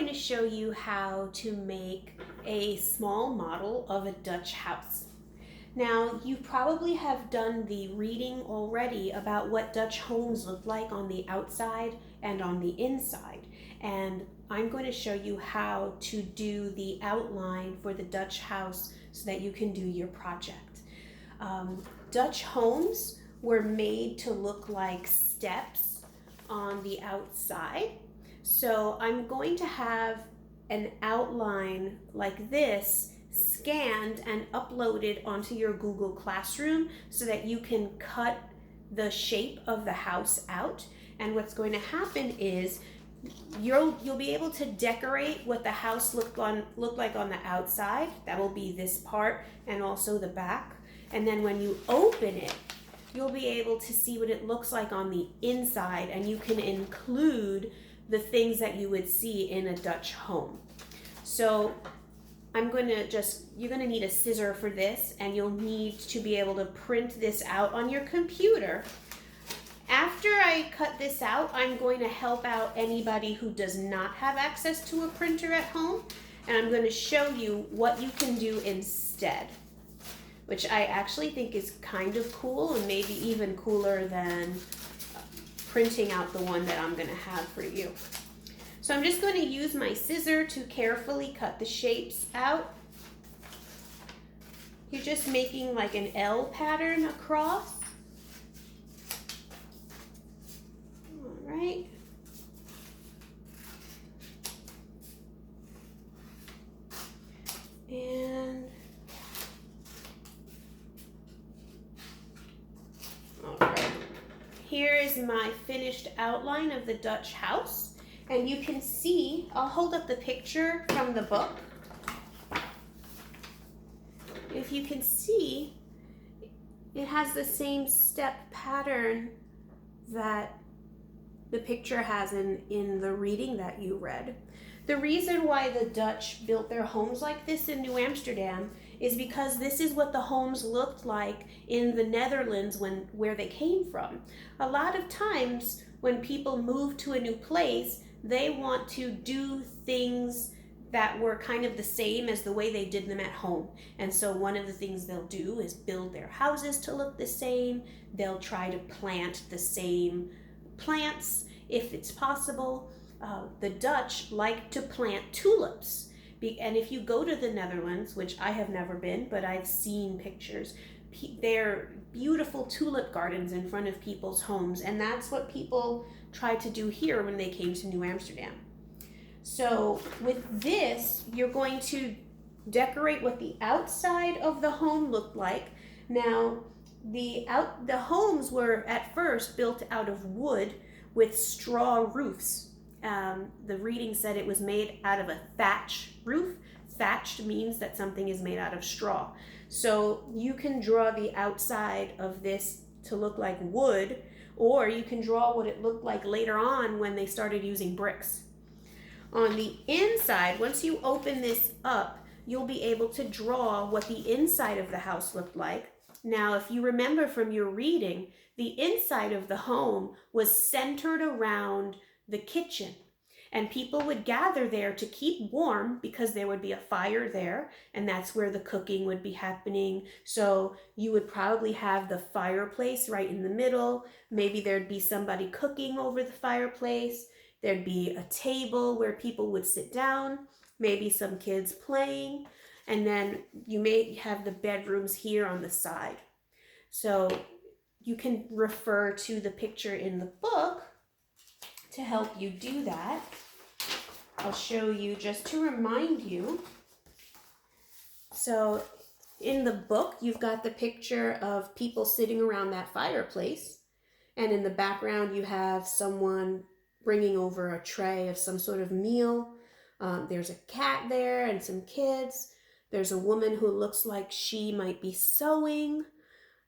going to show you how to make a small model of a Dutch house. Now, you probably have done the reading already about what Dutch homes look like on the outside and on the inside. And I'm going to show you how to do the outline for the Dutch house so that you can do your project. Dutch homes were made to look like steps on the outside. So I'm going to have an outline like this scanned and uploaded onto your Google Classroom so that you can cut the shape of the house out. And what's going to happen is you'll be able to decorate what the house looked like on the outside. That will be this part and also the back. And then when you open it, you'll be able to see what it looks like on the inside, and you can include the things that you would see in a Dutch home. So you're going to need a scissor for this, and you'll need to be able to print this out on your computer. After I cut this out, I'm going to help out anybody who does not have access to a printer at home, and I'm going to show you what you can do instead, which I actually think is kind of cool and maybe even cooler than printing out the one that I'm going to have for you. So I'm just going to use my scissor to carefully cut the shapes out. You're just making like an L pattern across. All right. And all right. Here is my finished outline of the Dutch house. And you can see, I'll hold up the picture from the book. If you can see, it has the same step pattern that the picture has in the reading that you read. The reason why the Dutch built their homes like this in New Amsterdam is because this is what the homes looked like in the Netherlands where they came from. A lot of times when people move to a new place, they want to do things that were kind of the same as the way they did them at home. And so one of the things they'll do is build their houses to look the same. They'll try to plant the same plants if it's possible. The Dutch like to plant tulips. And if you go to the Netherlands, which I have never been, but I've seen pictures, they're beautiful tulip gardens in front of people's homes. And that's what people tried to do here when they came to New Amsterdam. So with this, you're going to decorate what the outside of the home looked like. Now, the homes were at first built out of wood with straw roofs. The reading said it was made out of a thatch roof. Thatched means that something is made out of straw. So you can draw the outside of this to look like wood, or you can draw what it looked like later on when they started using bricks. On the inside, once you open this up, you'll be able to draw what the inside of the house looked like. Now, if you remember from your reading, the inside of the home was centered around the kitchen. And people would gather there to keep warm because there would be a fire there, and that's where the cooking would be happening. So you would probably have the fireplace right in the middle. Maybe there'd be somebody cooking over the fireplace. There'd be a table where people would sit down, maybe some kids playing, and then you may have the bedrooms here on the side. So you can refer to the picture in the book to help you do that. I'll show you just to remind you. So in the book, you've got the picture of people sitting around that fireplace. And in the background, you have someone bringing over a tray of some sort of meal. There's a cat there and some kids. There's a woman who looks like she might be sewing.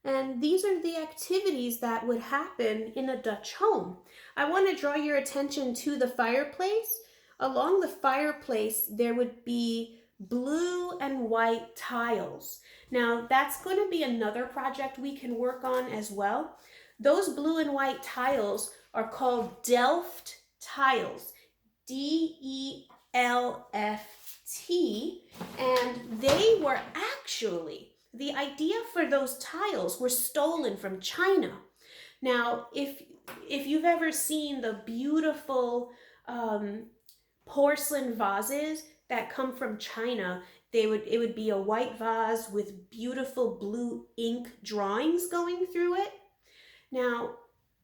And these are the activities that would happen in a Dutch home. I want to draw your attention to the fireplace. Along the fireplace, there would be blue and white tiles. Now, that's going to be another project we can work on as well. Those blue and white tiles are called Delft tiles. D-E-L-F-T LFT, and they were actually, the idea for those tiles were stolen from China. Now, if you've ever seen the beautiful porcelain vases that come from China, it would be a white vase with beautiful blue ink drawings going through it. Now,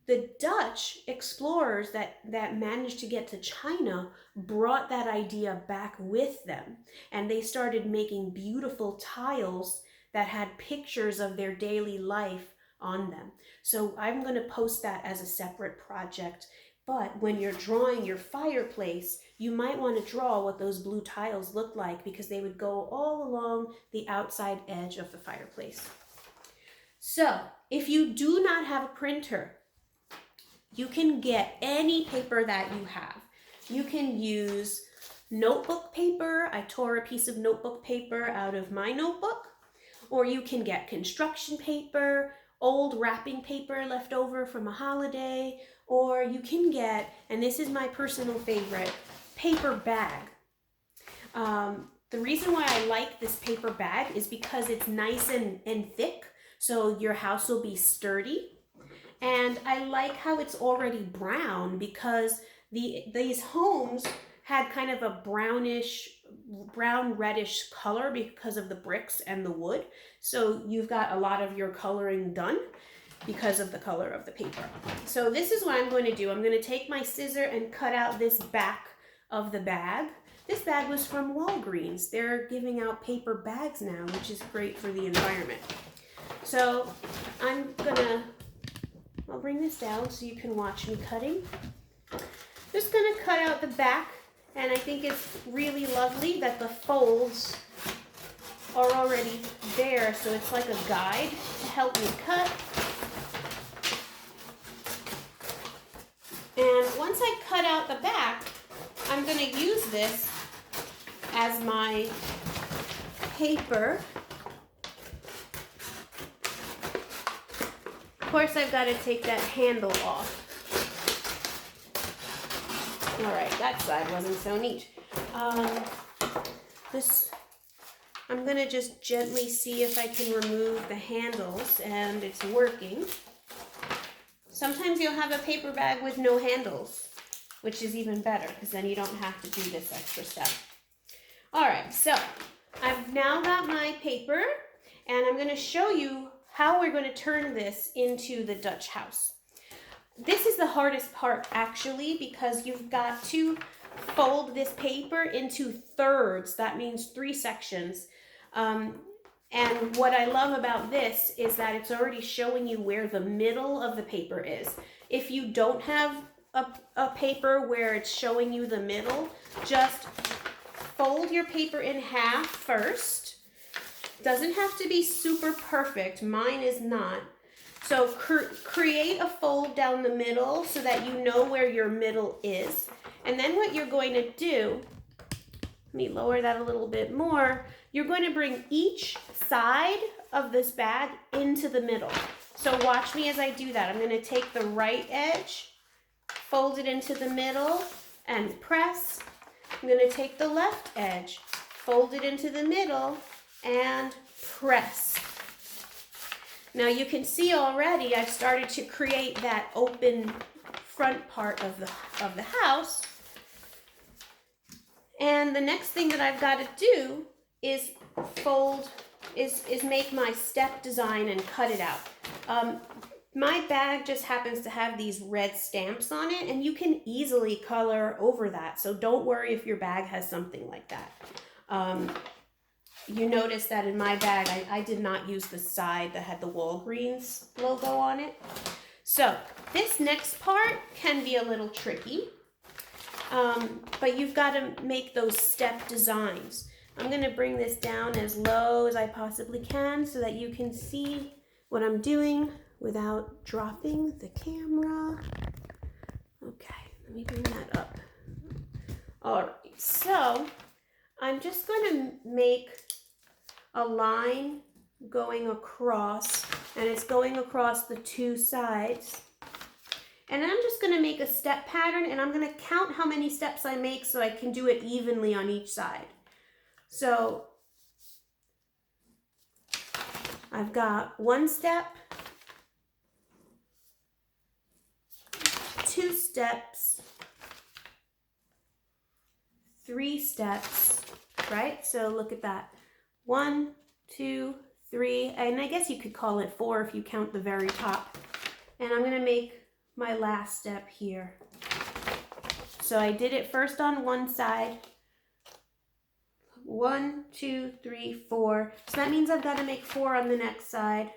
the Dutch explorers that managed to get to China brought that idea back with them, and they started making beautiful tiles that had pictures of their daily life on them. So I'm going to post that as a separate project. But when you're drawing your fireplace, you might want to draw what those blue tiles look like, because they would go all along the outside edge of the fireplace. So if you do not have a printer, you can get any paper that you have. You can use notebook paper. I tore a piece of notebook paper out of my notebook. Or you can get construction paper, old wrapping paper left over from a holiday, or you can get, and this is my personal favorite, paper bag. The reason why I like this paper bag is because it's nice and thick, so your house will be sturdy. And I like how it's already brown, because these homes had kind of a brown reddish color because of the bricks and the wood. So you've got a lot of your coloring done because of the color of the paper. So this is what I'm going to do. I'm going to take my scissor and cut out this back of the bag. This bag was from Walgreens. They're giving out paper bags now, which is great for the environment. So I'll bring this down so you can watch me cutting. Just gonna cut out the back, and I think it's really lovely that the folds are already there, so it's like a guide to help me cut. And once I cut out the back, I'm gonna use this as my paper. Of course, I've got to take that handle off. All right, that side wasn't so neat. I'm going to just gently see if I can remove the handles, and it's working. Sometimes you'll have a paper bag with no handles, which is even better, because then you don't have to do this extra step. All right, so I've now got my paper, and I'm going to show you how we're going to turn this into the Dutch house. This is the hardest part, actually, because you've got to fold this paper into thirds. That means 3 sections. And what I love about this is that it's already showing you where the middle of the paper is. If you don't have a paper where it's showing you the middle, just fold your paper in half first. Doesn't have to be super perfect. Mine is not. So create a fold down the middle so that you know where your middle is. And then what you're going to do, let me lower that a little bit more. You're going to bring each side of this bag into the middle. So watch me as I do that. I'm going to take the right edge, fold it into the middle, and press. I'm going to take the left edge, fold it into the middle, and press. Now you can see already I've started to create that open front part of the house. And the next thing that I've got to do is make my step design and cut it out. My bag just happens to have these red stamps on it, and you can easily color over that. So don't worry if your bag has something like that. You notice that in my bag, I did not use the side that had the Walgreens logo on it. So this next part can be a little tricky, but you've got to make those step designs. I'm going to bring this down as low as I possibly can so that you can see what I'm doing without dropping the camera. Okay, let me bring that up. All right, so I'm just going to make a line going across, and it's going across the 2 sides. And I'm just going to make a step pattern, and I'm going to count how many steps I make so I can do it evenly on each side. So I've got 1 step, 2 steps, 3 steps, right? So look at that. 1, 2, 3, and I guess you could call it 4 if you count the very top. And I'm going to make my last step here. So I did it first on one side. 1, 2, 3, 4. So that means I've got to make 4 on the next side.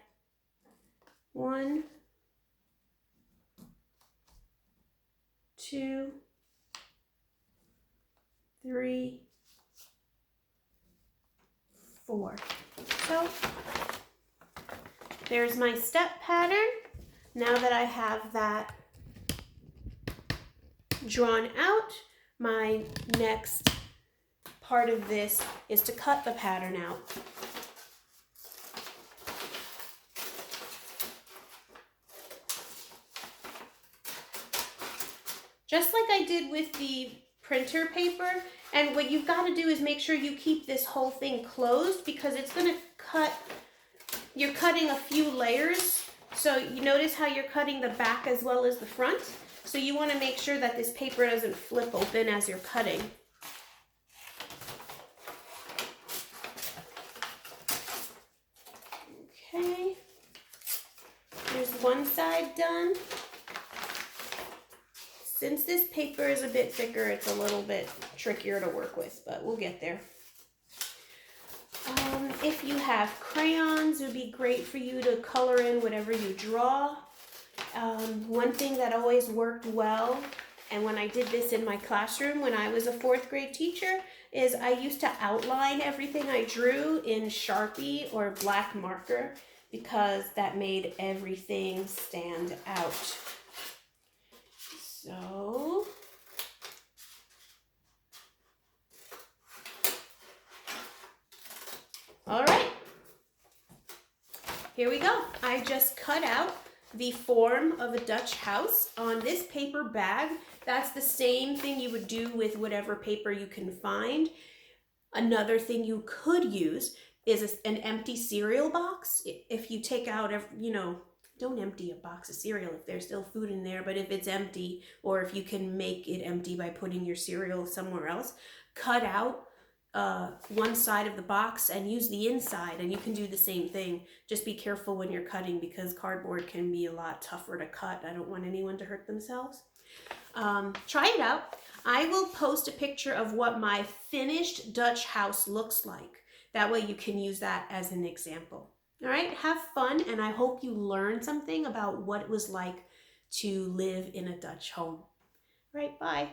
1, 2, 3, 4. So there's my step pattern. Now that I have that drawn out, my next part of this is to cut the pattern out. Just like I did with the printer paper, and what you've got to do is make sure you keep this whole thing closed because it's going to cut, you're cutting a few layers. So you notice how you're cutting the back as well as the front. So you want to make sure that this paper doesn't flip open as you're cutting. Okay, there's one side done. Since this paper is a bit thicker, it's a little bit trickier to work with, but we'll get there. If you have crayons, it would be great for you to color in whatever you draw. One thing that always worked well, and when I did this in my classroom when I was a 4th grade teacher, is I used to outline everything I drew in Sharpie or black marker because that made everything stand out. So all right, here we go. I just cut out the form of a Dutch house on this paper bag. That's the same thing you would do with whatever paper you can find. Another thing you could use is an empty cereal box. If you take out, don't empty a box of cereal if there's still food in there, but if it's empty, or if you can make it empty by putting your cereal somewhere else, cut out one side of the box and use the inside, and you can do the same thing. Just be careful when you're cutting because cardboard can be a lot tougher to cut. I don't want anyone to hurt themselves. Try it out. I will post a picture of what my finished Dutch house looks like. That way you can use that as an example. All right, have fun, and I hope you learned something about what it was like to live in a Dutch home. All right, bye.